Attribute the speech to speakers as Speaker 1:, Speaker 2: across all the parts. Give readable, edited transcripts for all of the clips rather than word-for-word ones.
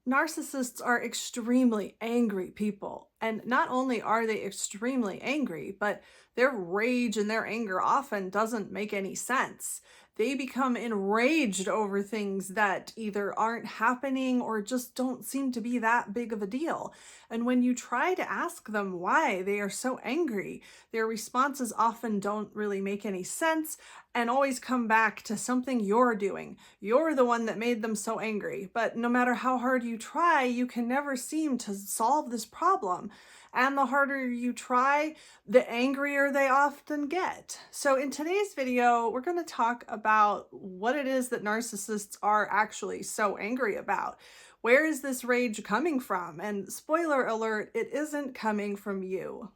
Speaker 1: Narcissists are extremely angry people. And not only are they extremely angry, but their rage and their anger often doesn't make any sense. They become enraged over things that either aren't happening or just don't seem to be that big of a deal. And when you try to ask them why they are so angry, their responses often don't really make any sense and always come back to something you're doing. You're the one that made them so angry, but no matter how hard you try, you can never seem to solve this problem. And the harder you try, the angrier they often get. So in today's video, we're going to talk about what it is that narcissists are actually so angry about. Where is this rage coming from? And spoiler alert, it isn't coming from you.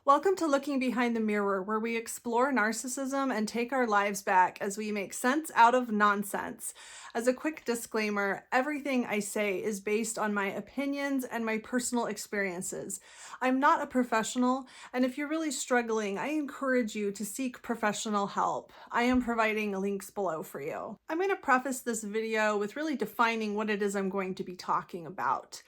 Speaker 1: Welcome to Looking Behind the Mirror, where we explore narcissism and take our lives back as we make sense out of nonsense. As a quick disclaimer, everything I say is based on my opinions and my personal experiences. I'm not a professional, and if you're really struggling, I encourage you to seek professional help. I am providing links below for you. I'm going to preface this video with really defining what it is I'm going to be talking about.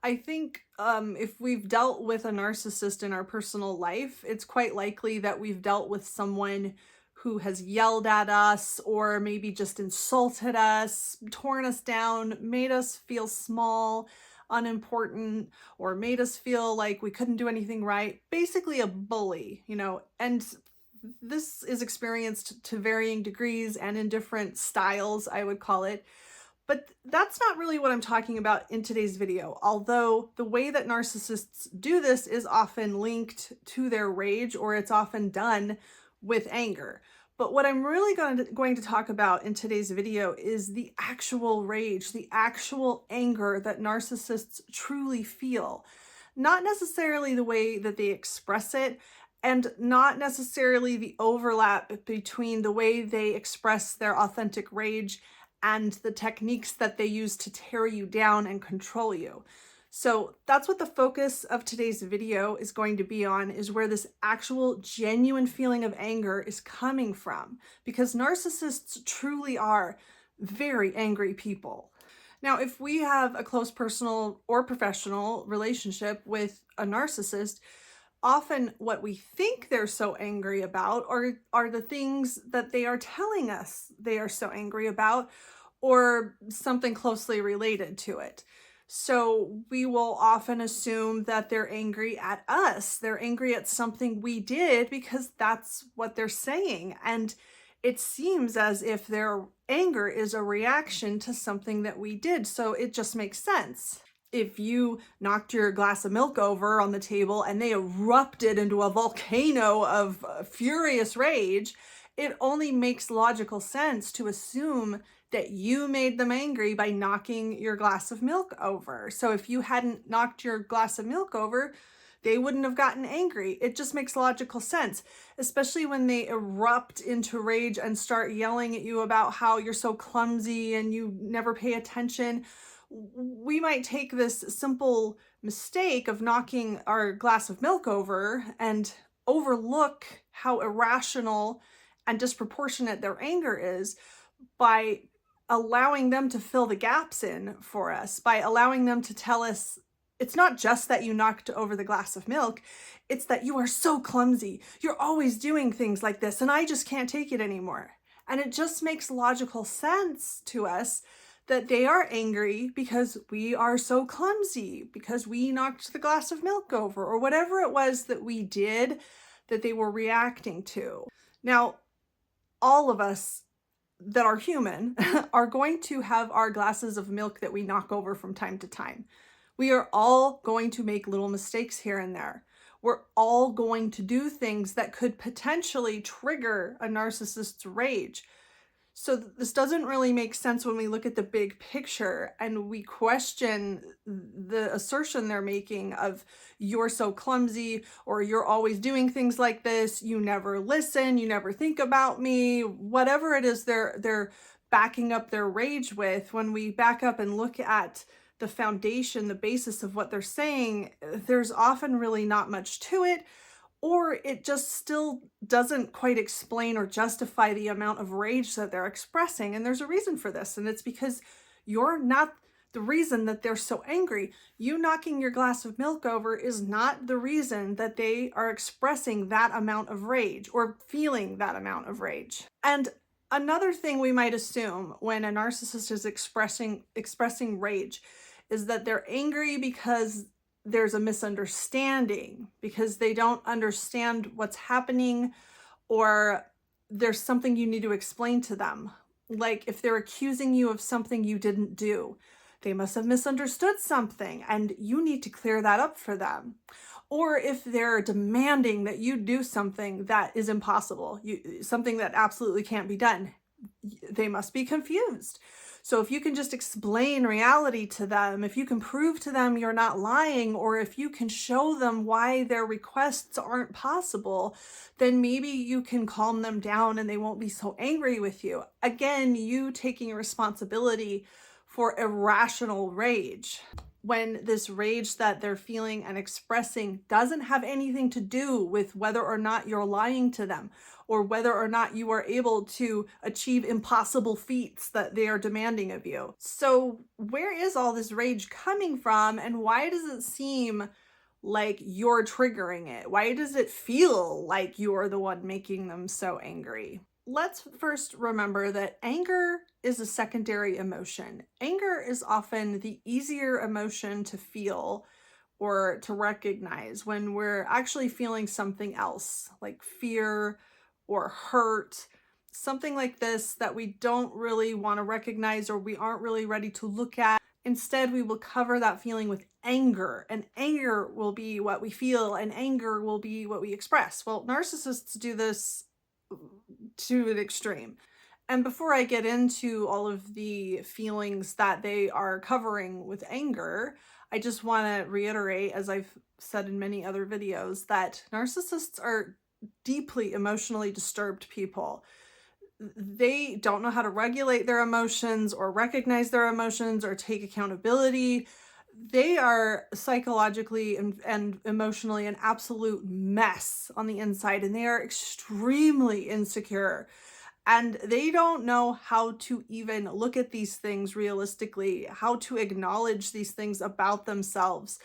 Speaker 1: I think if we've dealt with a narcissist in our personal life, it's quite likely that we've dealt with someone who has yelled at us or maybe just insulted us, torn us down, made us feel small, unimportant, or made us feel like we couldn't do anything right. Basically a bully, and this is experienced to varying degrees and in different styles, I would call it. But that's not really what I'm talking about in today's video, although the way that narcissists do this is often linked to their rage, or it's often done with anger. But what I'm really going to talk about in today's video is the actual rage, the actual anger that narcissists truly feel. Not necessarily the way that they express it, and not necessarily the overlap between the way they express their authentic rage and the techniques that they use to tear you down and control you. So that's what the focus of today's video is going to be on, is where this actual genuine feeling of anger is coming from, because narcissists truly are very angry people. Now, if we have a close personal or professional relationship with a narcissist, often what we think they're so angry about are the things that they are telling us they are so angry about, or something closely related to it. So we will often assume that they're angry at us. They're angry at something we did because that's what they're saying. And it seems as if their anger is a reaction to something that we did. So it just makes sense. If you knocked your glass of milk over on the table and they erupted into a volcano of furious rage, it only makes logical sense to assume that you made them angry by knocking your glass of milk over. So if you hadn't knocked your glass of milk over, they wouldn't have gotten angry. It just makes logical sense, especially when they erupt into rage and start yelling at you about how you're so clumsy and you never pay attention. We might take this simple mistake of knocking our glass of milk over and overlook how irrational and disproportionate their anger is by allowing them to fill the gaps in for us, by allowing them to tell us it's not just that you knocked over the glass of milk, it's that you are so clumsy. You're always doing things like this, and I just can't take it anymore. And it just makes logical sense to us that they are angry because we are so clumsy, because we knocked the glass of milk over, or whatever it was that we did that they were reacting to. Now, all of us that are human are going to have our glasses of milk that we knock over from time to time. We are all going to make little mistakes here and there. We're all going to do things that could potentially trigger a narcissist's rage. So this doesn't really make sense when we look at the big picture and we question the assertion they're making of you're so clumsy, or you're always doing things like this, you never listen, you never think about me, whatever it is they're backing up their rage with. When we back up and look at the foundation, the basis of what they're saying, there's often really not much to it, or it just still doesn't quite explain or justify the amount of rage that they're expressing. And there's a reason for this, and it's because you're not the reason that they're so angry. You knocking your glass of milk over is not the reason that they are expressing that amount of rage or feeling that amount of rage. And another thing we might assume when a narcissist is expressing rage is that they're angry because there's a misunderstanding, because they don't understand what's happening, or there's something you need to explain to them. Like if they're accusing you of something you didn't do, they must have misunderstood something and you need to clear that up for them. Or if they're demanding that you do something that is impossible, something that absolutely can't be done, they must be confused. So if you can just explain reality to them, if you can prove to them you're not lying, or if you can show them why their requests aren't possible, then maybe you can calm them down and they won't be so angry with you. Again, you taking responsibility for irrational rage. When this rage that they're feeling and expressing doesn't have anything to do with whether or not you're lying to them, or whether or not you are able to achieve impossible feats that they are demanding of you. So where is all this rage coming from, and why does it seem like you're triggering it? Why does it feel like you're the one making them so angry? Let's first remember that anger is a secondary emotion. Anger is often the easier emotion to feel or to recognize when we're actually feeling something else, like fear or hurt, something like this that we don't really want to recognize or we aren't really ready to look at. Instead, we will cover that feeling with anger, and anger will be what we feel, and anger will be what we express. Well, narcissists do this to an extreme. And before I get into all of the feelings that they are covering with anger, I just want to reiterate, as I've said in many other videos, that narcissists are deeply emotionally disturbed people. They don't know how to regulate their emotions or recognize their emotions or take accountability. They are psychologically and emotionally an absolute mess on the inside, and they are extremely insecure. And they don't know how to even look at these things realistically, how to acknowledge these things about themselves.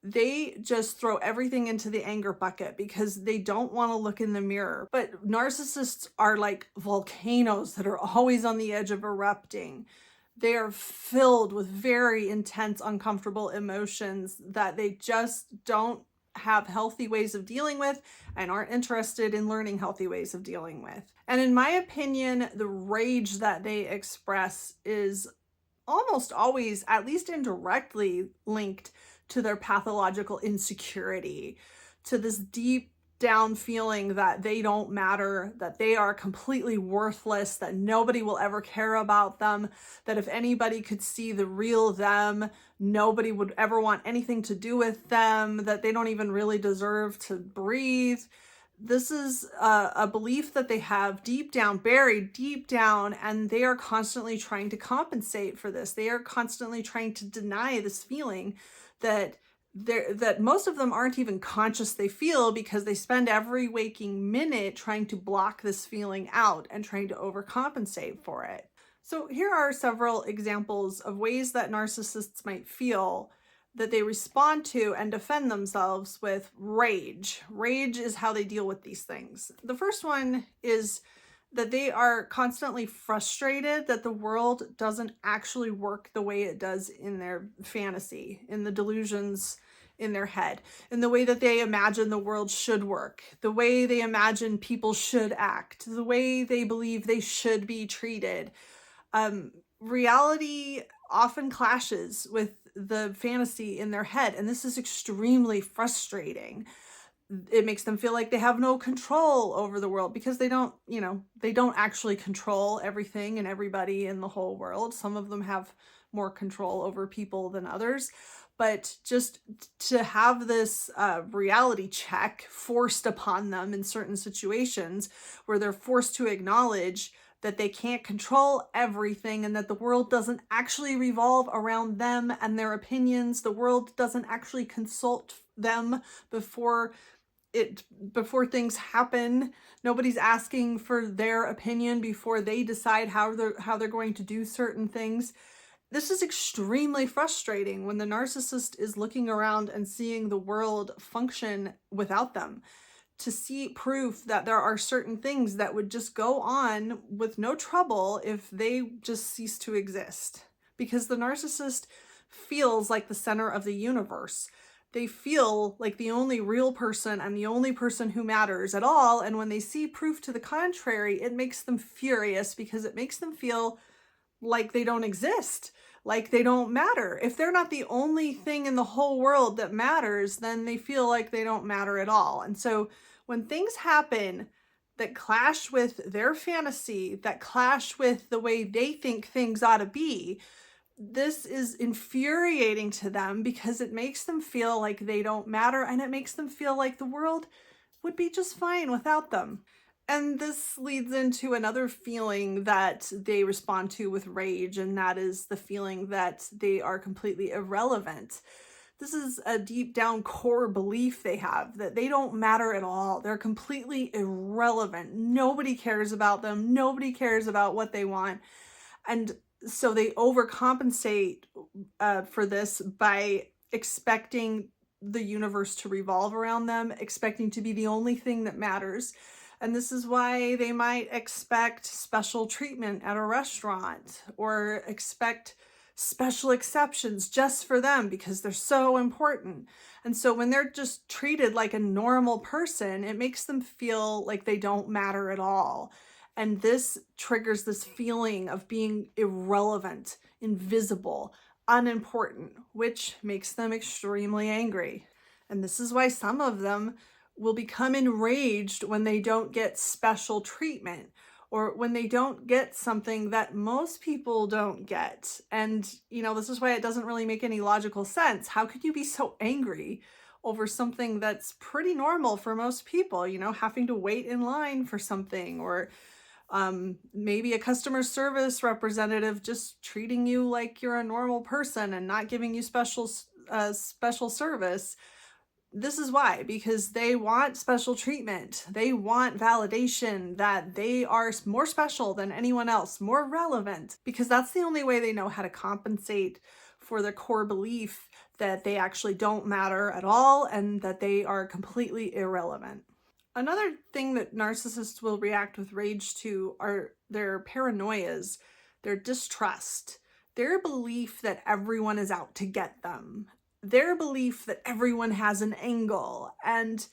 Speaker 1: They just throw everything into the anger bucket because they don't want to look in the mirror. But narcissists are like volcanoes that are always on the edge of erupting. They are filled with very intense, uncomfortable emotions that they just don't have healthy ways of dealing with and aren't interested in learning healthy ways of dealing with. And in my opinion, the rage that they express is almost always, at least indirectly, linked to their pathological insecurity, to this deep down feeling that they don't matter, that they are completely worthless, that nobody will ever care about them, that if anybody could see the real them, nobody would ever want anything to do with them, that they don't even really deserve to breathe. This is a belief that they have deep down, buried deep down, and they are constantly trying to compensate for this. They are constantly trying to deny this feeling that most of them aren't even conscious they feel, because they spend every waking minute trying to block this feeling out and trying to overcompensate for it. So here are several examples of ways that narcissists might feel that they respond to and defend themselves with rage. Rage is how they deal with these things. The first one is that they are constantly frustrated that the world doesn't actually work the way it does in their fantasy, in the delusions in their head, in the way that they imagine the world should work, the way they imagine people should act, the way they believe they should be treated. Reality often clashes with the fantasy in their head, and this is extremely frustrating. It makes them feel like they have no control over the world, because they don't actually control everything and everybody in the whole world. Some of them have more control over people than others, but just to have this reality check forced upon them in certain situations where they're forced to acknowledge that they can't control everything and that the world doesn't actually revolve around them and their opinions. The world doesn't actually consult them before things happen. Nobody's asking for their opinion before they decide how they're going to do certain things. This is extremely frustrating when the narcissist is looking around and seeing the world function without them. To see proof that there are certain things that would just go on with no trouble if they just cease to exist. Because the narcissist feels like the center of the universe. They feel like the only real person and the only person who matters at all. And when they see proof to the contrary, it makes them furious because it makes them feel like they don't exist, like they don't matter. If they're not the only thing in the whole world that matters, then they feel like they don't matter at all. And so when things happen that clash with their fantasy, that clash with the way they think things ought to be, this is infuriating to them because it makes them feel like they don't matter, and it makes them feel like the world would be just fine without them. And this leads into another feeling that they respond to with rage, and that is the feeling that they are completely irrelevant. This is a deep down core belief they have that they don't matter at all. They're completely irrelevant. Nobody cares about them. Nobody cares about what they want. And so they overcompensate for this by expecting the universe to revolve around them, expecting to be the only thing that matters. And this is why they might expect special treatment at a restaurant or expect special exceptions just for them because they're so important. And so when they're just treated like a normal person, it makes them feel like they don't matter at all. And this triggers this feeling of being irrelevant, invisible, unimportant, which makes them extremely angry. And this is why some of them will become enraged when they don't get special treatment or when they don't get something that most people don't get. And, this is why it doesn't really make any logical sense. How could you be so angry over something that's pretty normal for most people, having to wait in line for something, or maybe a customer service representative just treating you like you're a normal person and not giving you special service. This is why, because they want special treatment. They want validation that they are more special than anyone else, more relevant, because that's the only way they know how to compensate for their core belief that they actually don't matter at all and that they are completely irrelevant. Another thing that narcissists will react with rage to are their paranoias, their distrust, their belief that everyone is out to get them, their belief that everyone has an angle, and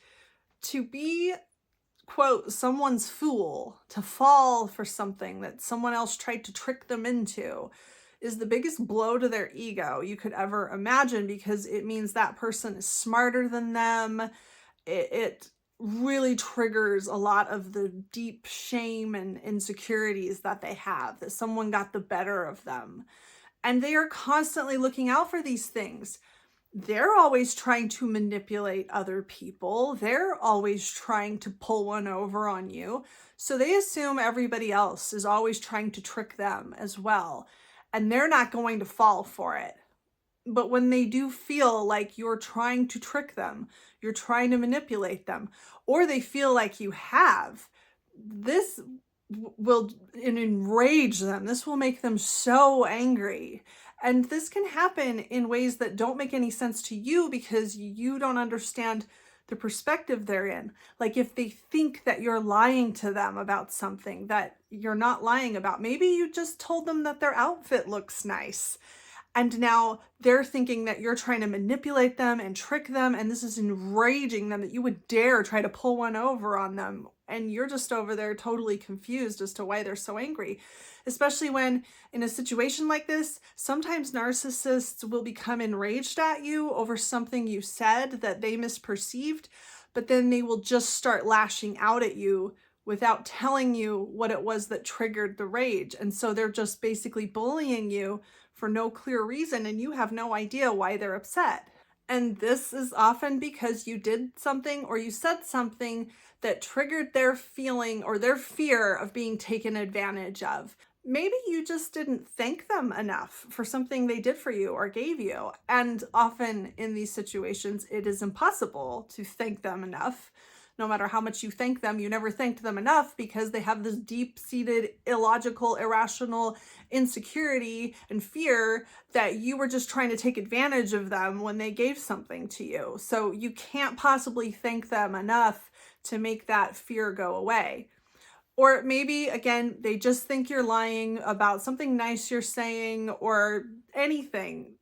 Speaker 1: to be, quote, someone's fool, to fall for something that someone else tried to trick them into, is the biggest blow to their ego you could ever imagine, because it means that person is smarter than them. It really triggers a lot of the deep shame and insecurities that they have, that someone got the better of them. And they are constantly looking out for these things. They're always trying to manipulate other people. They're always trying to pull one over on you. So they assume everybody else is always trying to trick them as well. And they're not going to fall for it. But when they do feel like you're trying to trick them, you're trying to manipulate them, or they feel like you have, this will enrage them. This will make them so angry. And this can happen in ways that don't make any sense to you because you don't understand the perspective they're in. Like if they think that you're lying to them about something that you're not lying about, maybe you just told them that their outfit looks nice. And now they're thinking that you're trying to manipulate them and trick them, and this is enraging them that you would dare try to pull one over on them. And you're just over there totally confused as to why they're so angry. Especially when in a situation like this, sometimes narcissists will become enraged at you over something you said that they misperceived, but then they will just start lashing out at you without telling you what it was that triggered the rage. And so they're just basically bullying you for no clear reason, and you have no idea why they're upset. And this is often because you did something or you said something that triggered their feeling or their fear of being taken advantage of. Maybe you just didn't thank them enough for something they did for you or gave you. And often in these situations, it is impossible to thank them enough. no matter how much you thank them, you never thanked them enough because they have this deep-seated, illogical, irrational insecurity and fear that you were just trying to take advantage of them when they gave something to you. So you can't possibly thank them enough to make that fear go away. Or maybe, again, they just think you're lying about something nice you're saying or anything,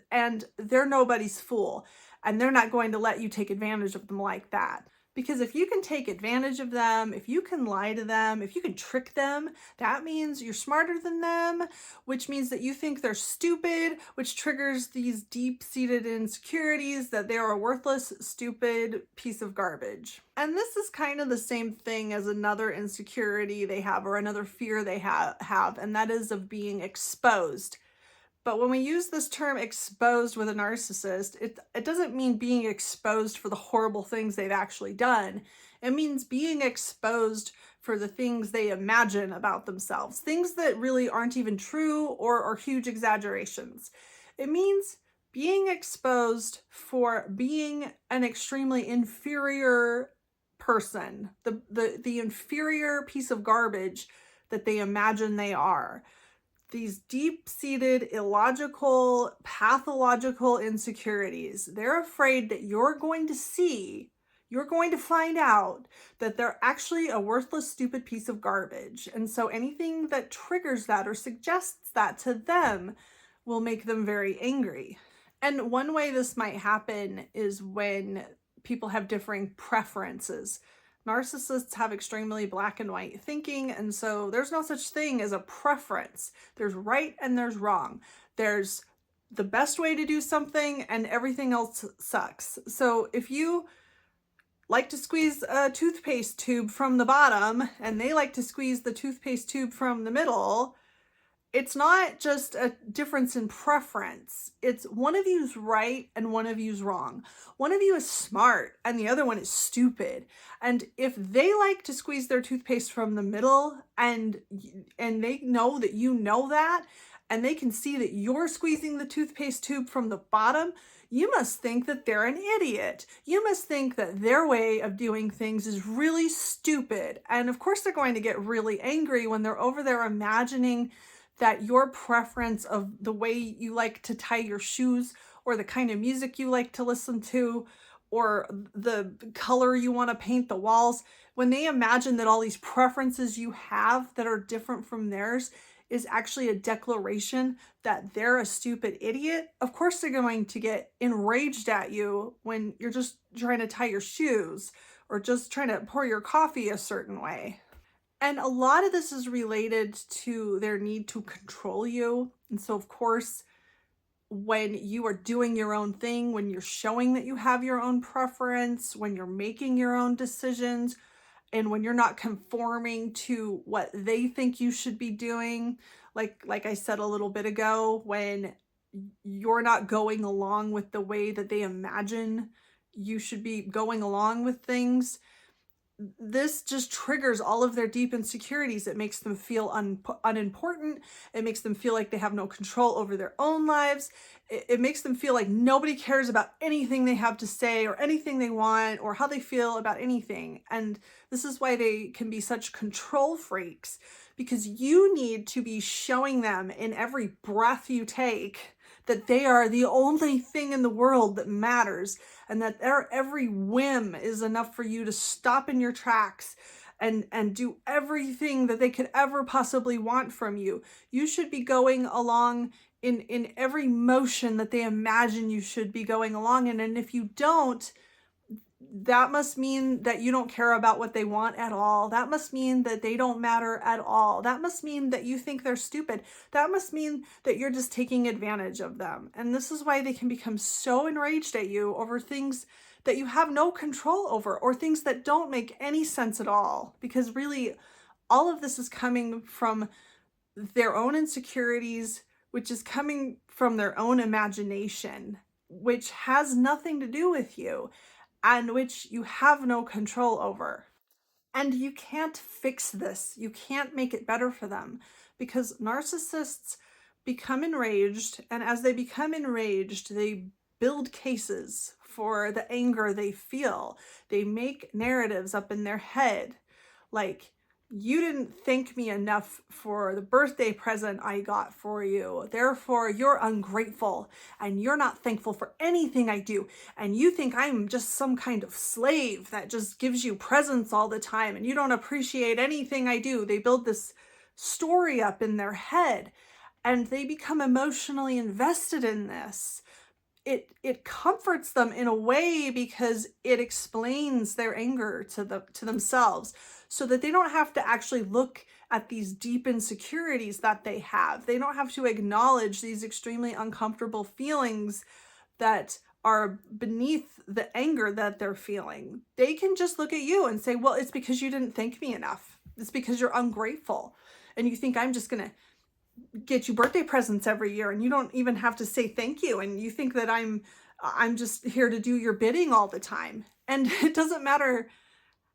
Speaker 1: and they're nobody's fool, and they're not going to let you take advantage of them like that. Because if you can take advantage of them, if you can lie to them, if you can trick them, that means you're smarter than them, which means that you think they're stupid, which triggers these deep-seated insecurities that they are a worthless, stupid piece of garbage. And this is kind of the same thing as another insecurity they have or another fear they have, and that is of being exposed. But when we use this term exposed with a narcissist, it doesn't mean being exposed for the horrible things they've actually done. It means being exposed for the things they imagine about themselves, things that really aren't even true or are huge exaggerations. It means being exposed for being an extremely inferior person, the inferior piece of garbage that they imagine they are. These deep-seated, illogical, pathological insecurities. They're afraid that you're going to find out that they're actually a worthless, stupid piece of garbage. And so anything that triggers that or suggests that to them will make them very angry. And one way this might happen is when people have differing preferences. Narcissists have extremely black and white thinking, and so there's no such thing as a preference. There's right and there's wrong. There's the best way to do something and everything else sucks. So if you like to squeeze a toothpaste tube from the bottom and they like to squeeze the toothpaste tube from the middle, it's not just a difference in preference. It's one of you's right and one of you's wrong. One of you is smart and the other one is stupid. And if they like to squeeze their toothpaste from the middle and they know that you know that, and they can see that you're squeezing the toothpaste tube from the bottom, you must think that they're an idiot. You must think that their way of doing things is really stupid. And of course they're going to get really angry when they're over there imagining that your preference of the way you like to tie your shoes or the kind of music you like to listen to or the color you want to paint the walls, when they imagine that all these preferences you have that are different from theirs is actually a declaration that they're a stupid idiot, of course they're going to get enraged at you when you're just trying to tie your shoes or just trying to pour your coffee a certain way. And a lot of this is related to their need to control you. And so, of course, when you are doing your own thing, when you're showing that you have your own preference, when you're making your own decisions, and when you're not conforming to what they think you should be doing, like I said a little bit ago, when you're not going along with the way that they imagine you should be going along with things, this just triggers all of their deep insecurities. It makes them feel unimportant. It makes them feel like they have no control over their own lives. It makes them feel like nobody cares about anything they have to say or anything they want or how they feel about anything. And this is why they can be such control freaks, because you need to be showing them in every breath you take that they are the only thing in the world that matters, and that their every whim is enough for you to stop in your tracks and do everything that they could ever possibly want from you. You should be going along in every motion that they imagine you should be going along in. And if you don't, that must mean that you don't care about what they want at all. That must mean that they don't matter at all. That must mean that you think they're stupid. That must mean that you're just taking advantage of them. And this is why they can become so enraged at you over things that you have no control over, or things that don't make any sense at all. Because really, all of this is coming from their own insecurities, which is coming from their own imagination, which has nothing to do with you, and which you have no control over. And you can't fix this. You can't make it better for them, because narcissists become enraged, and as they become enraged, they build cases for the anger they feel. They make narratives up in their head like, you didn't thank me enough for the birthday present I got for you. Therefore, you're ungrateful and you're not thankful for anything I do. And you think I'm just some kind of slave that just gives you presents all the time and you don't appreciate anything I do. They build this story up in their head and they become emotionally invested in this. It comforts them in a way because it explains their anger to themselves so that they don't have to actually look at these deep insecurities that they have. They don't have to acknowledge these extremely uncomfortable feelings that are beneath the anger that they're feeling. They can just look at you and say, well, it's because you didn't thank me enough. It's because you're ungrateful. And you think I'm just going to get you birthday presents every year and you don't even have to say thank you, and you think that I'm just here to do your bidding all the time. And it doesn't matter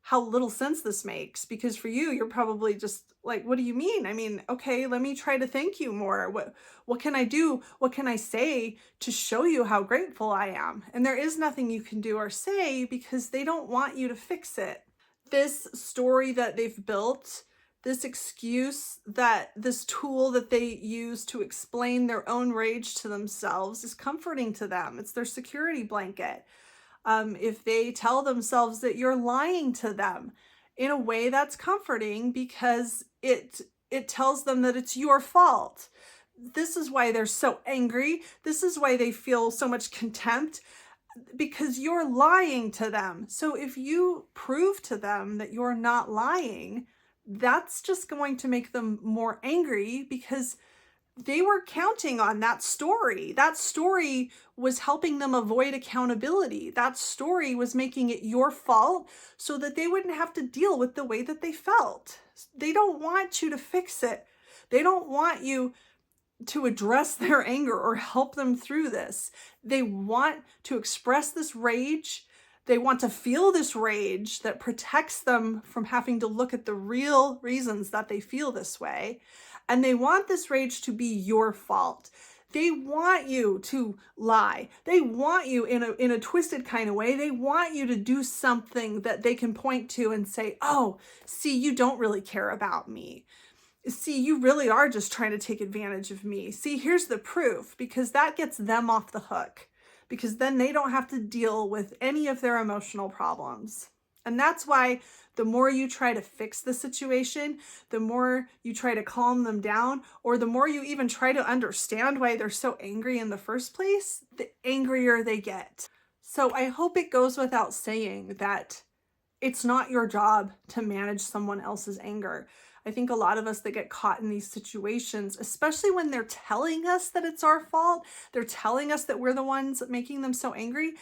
Speaker 1: how little sense this makes, because for you, you're probably just like, what do you mean? I mean, okay, let me try to thank you more. What can I do? What can I say to show you how grateful I am? And there is nothing you can do or say because they don't want you to fix it. This story that they've built, this excuse, that this tool that they use to explain their own rage to themselves is comforting to them. It's their security blanket. If they tell themselves that you're lying to them in a way, that's comforting because it tells them that it's your fault. This is why they're so angry. This is why they feel so much contempt, because you're lying to them. So if you prove to them that you're not lying, that's just going to make them more angry because they were counting on that story. That story was helping them avoid accountability. That story was making it your fault so that they wouldn't have to deal with the way that they felt. They don't want you to fix it. They don't want you to address their anger or help them through this. They want to express this rage. They want to feel this rage that protects them from having to look at the real reasons that they feel this way. And they want this rage to be your fault. They want you to lie. They want you in a twisted kind of way. They want you to do something that they can point to and say, oh, see, you don't really care about me. See, you really are just trying to take advantage of me. See, here's the proof, because that gets them off the hook, because then they don't have to deal with any of their emotional problems. And that's why the more you try to fix the situation, the more you try to calm them down, or the more you even try to understand why they're so angry in the first place, the angrier they get. So I hope it goes without saying that it's not your job to manage someone else's anger. I think a lot of us that get caught in these situations, especially when they're telling us that it's our fault, they're telling us that we're the ones making them so angry,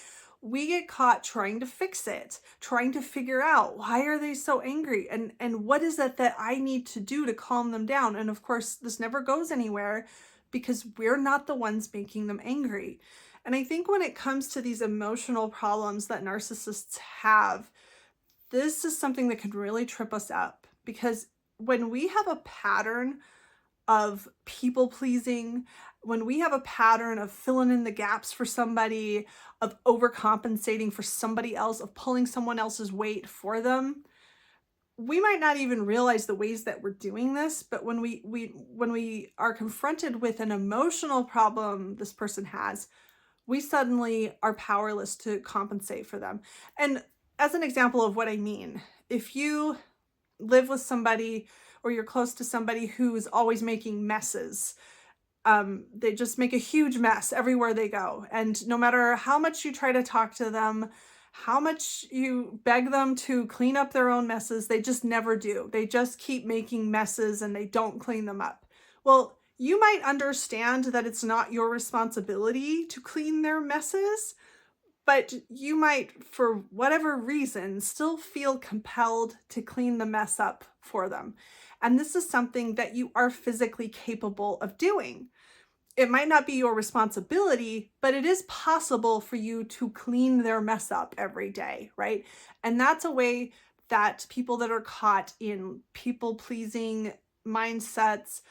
Speaker 1: we get caught trying to fix it, trying to figure out why are they so angry and what is it that I need to do to calm them down. And of course, this never goes anywhere because we're not the ones making them angry. And I think when it comes to these emotional problems that narcissists have, this is something that can really trip us up, because when we have a pattern of people pleasing, when we have a pattern of filling in the gaps for somebody, of overcompensating for somebody else, of pulling someone else's weight for them, we might not even realize the ways that we're doing this. But when we are confronted with an emotional problem this person has, we suddenly are powerless to compensate for them. And as an example of what I mean, if you live with somebody or you're close to somebody who's always making messes, they just make a huge mess everywhere they go. And no matter how much you try to talk to them, how much you beg them to clean up their own messes, they just never do. They just keep making messes and they don't clean them up. Well, you might understand that it's not your responsibility to clean their messes, but you might, for whatever reason, still feel compelled to clean the mess up for them. And this is something that you are physically capable of doing. It might not be your responsibility, but it is possible for you to clean their mess up every day, right? And that's a way that people that are caught in people-pleasing mindsets,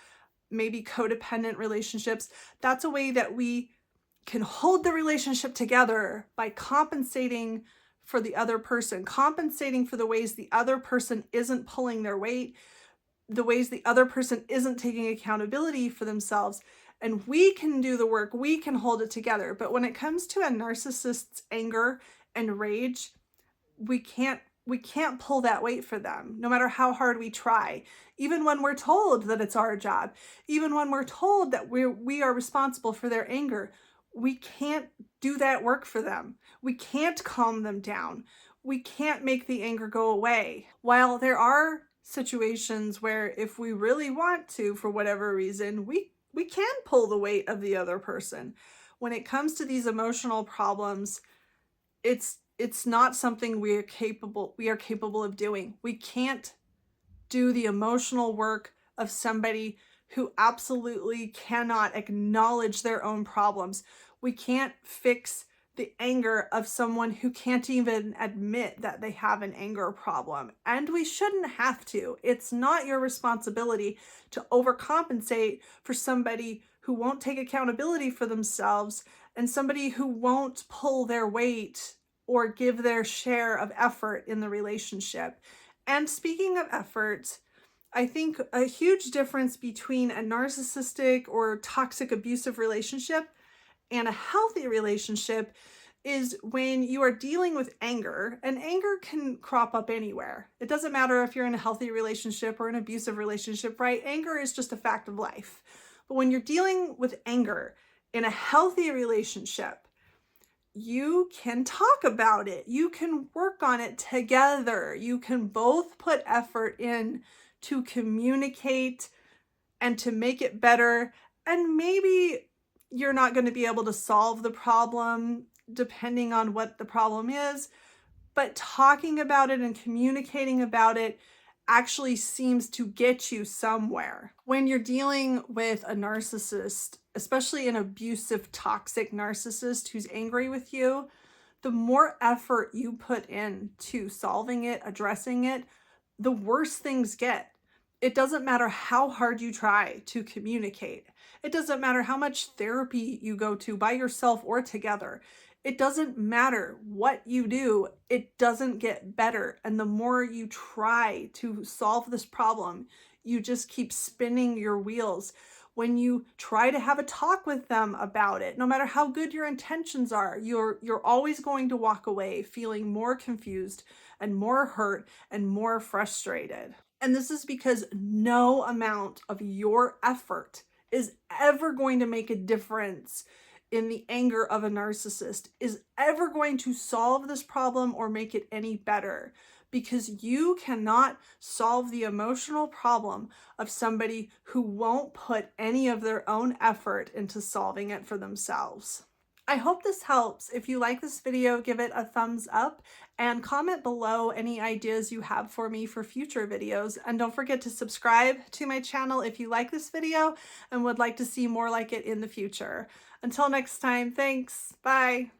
Speaker 1: maybe codependent relationships, that's a way that we can hold the relationship together by compensating for the other person, compensating for the ways the other person isn't pulling their weight, the ways the other person isn't taking accountability for themselves. And we can do the work, we can hold it together. But when it comes to a narcissist's anger and rage, we can't pull that weight for them, no matter how hard we try. Even when we're told that it's our job, even when we're told that we are responsible for their anger, we can't do that work for them. We can't calm them down. We can't make the anger go away. While there are situations where if we really want to, for whatever reason, we can pull the weight of the other person. When it comes to these emotional problems, it's not something we are capable of doing. We can't do the emotional work of somebody who absolutely cannot acknowledge their own problems. We can't fix the anger of someone who can't even admit that they have an anger problem. And we shouldn't have to. It's not your responsibility to overcompensate for somebody who won't take accountability for themselves and somebody who won't pull their weight or give their share of effort in the relationship. And speaking of effort, I think a huge difference between a narcissistic or toxic abusive relationship and a healthy relationship is when you are dealing with anger, and anger can crop up anywhere. It doesn't matter if you're in a healthy relationship or an abusive relationship, right? Anger is just a fact of life. But when you're dealing with anger in a healthy relationship, you can talk about it. You can work on it together. You can both put effort in to communicate and to make it better. And maybe you're not going to be able to solve the problem depending on what the problem is, but talking about it and communicating about it actually seems to get you somewhere. When you're dealing with a narcissist, especially an abusive, toxic narcissist who's angry with you, the more effort you put into solving it, addressing it, the worse things get. It doesn't matter how hard you try to communicate. It doesn't matter how much therapy you go to by yourself or together. It doesn't matter what you do, it doesn't get better. And the more you try to solve this problem, you just keep spinning your wheels. When you try to have a talk with them about it, no matter how good your intentions are, you're always going to walk away feeling more confused and more hurt and more frustrated. And this is because no amount of your effort is ever going to make a difference in the anger of a narcissist, is ever going to solve this problem or make it any better, because you cannot solve the emotional problem of somebody who won't put any of their own effort into solving it for themselves. I hope this helps. If you like this video, give it a thumbs up and comment below any ideas you have for me for future videos. And don't forget to subscribe to my channel if you like this video and would like to see more like it in the future. Until next time, thanks. Bye.